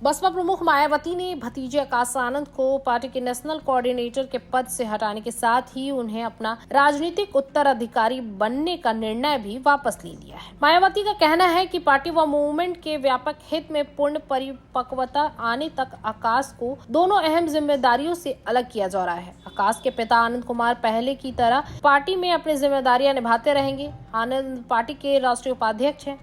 बसपा प्रमुख मायावती ने भतीजे आकाश आनंद को पार्टी के नेशनल कोऑर्डिनेटर के पद से हटाने के साथ ही उन्हें अपना राजनीतिक उत्तराधिकारी बनने का निर्णय भी वापस ले लिया है। मायावती का कहना है कि पार्टी व मूवमेंट के व्यापक हित में पूर्ण परिपक्वता आने तक आकाश को दोनों अहम जिम्मेदारियों से अलग किया जा रहा है। आकाश के पिता आनंद कुमार पहले की तरह पार्टी में अपनी जिम्मेदारियां निभाते रहेंगे। आनंद पार्टी के राष्ट्रीय उपाध्यक्ष हैं।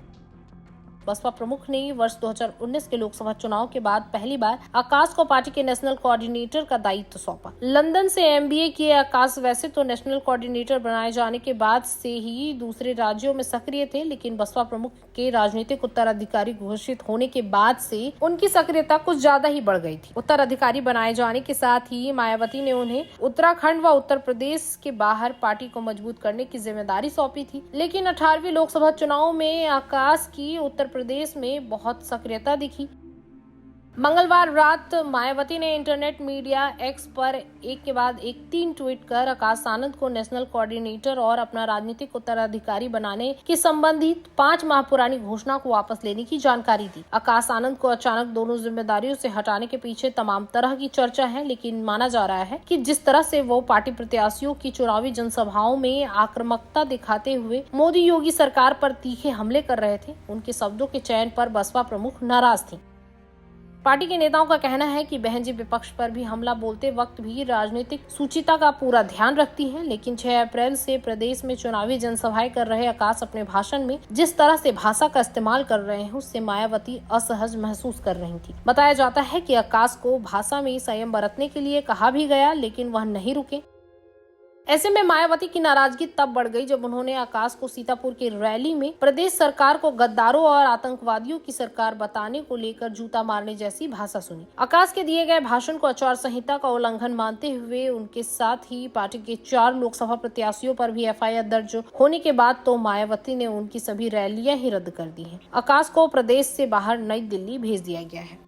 बसपा प्रमुख ने वर्ष 2019 के लोकसभा चुनाव के बाद पहली बार आकाश को पार्टी के नेशनल कोऑर्डिनेटर का दायित्व सौंपा। लंदन से एमबीए किए आकाश वैसे तो नेशनल कोऑर्डिनेटर बनाए जाने के बाद से ही दूसरे राज्यों में सक्रिय थे, लेकिन बसपा प्रमुख के राजनीतिक उत्तराधिकारी घोषित होने के बाद से उनकी सक्रियता कुछ ज्यादा ही बढ़ गई थी। उत्तराधिकारी बनाए जाने के साथ ही मायावती ने उन्हें उत्तराखंड व उत्तर प्रदेश के बाहर पार्टी को मजबूत करने की जिम्मेदारी सौंपी थी। लेकिन 18वीं लोकसभा चुनाव में आकाश की उत्तर प्रदेश में बहुत सक्रियता दिखी। मंगलवार रात मायावती ने इंटरनेट मीडिया एक्स पर एक के बाद एक 3 ट्वीट कर आकाश आनंद को नेशनल कोऑर्डिनेटर और अपना राजनीतिक उत्तराधिकारी बनाने के संबंधित 5 माह पुरानी घोषणा को वापस लेने की जानकारी दी। आकाश आनंद को अचानक दोनों जिम्मेदारियों से हटाने के पीछे तमाम तरह की चर्चा है, लेकिन माना जा रहा है कि जिस तरह से वो पार्टी प्रत्याशियों की चुनावी जनसभाओं में आक्रामकता दिखाते हुए मोदी योगी सरकार पर तीखे हमले कर रहे थे, उनके शब्दों के चयन पर बसपा प्रमुख नाराज थी। पार्टी के नेताओं का कहना है कि बहन जी विपक्ष पर भी हमला बोलते वक्त भी राजनीतिक सूचिता का पूरा ध्यान रखती हैं, लेकिन 6 अप्रैल से प्रदेश में चुनावी जनसभाएं कर रहे आकाश अपने भाषण में जिस तरह से भाषा का इस्तेमाल कर रहे हैं उससे मायावती असहज महसूस कर रही थी। बताया जाता है कि आकाश को भाषा में संयम बरतने के लिए कहा भी गया, लेकिन वह नहीं रुके। ऐसे में मायावती की नाराजगी तब बढ़ गई जब उन्होंने आकाश को सीतापुर की रैली में प्रदेश सरकार को गद्दारों और आतंकवादियों की सरकार बताने को लेकर जूता मारने जैसी भाषा सुनी। आकाश के दिए गए भाषण को आचार संहिता का उल्लंघन मानते हुए उनके साथ ही पार्टी के 4 लोकसभा प्रत्याशियों पर भी एफआईआर दर्ज होने के बाद तो मायावती ने उनकी सभी रैलियां ही रद्द कर दी हैं। आकाश को प्रदेश से बाहर नई दिल्ली भेज दिया गया है।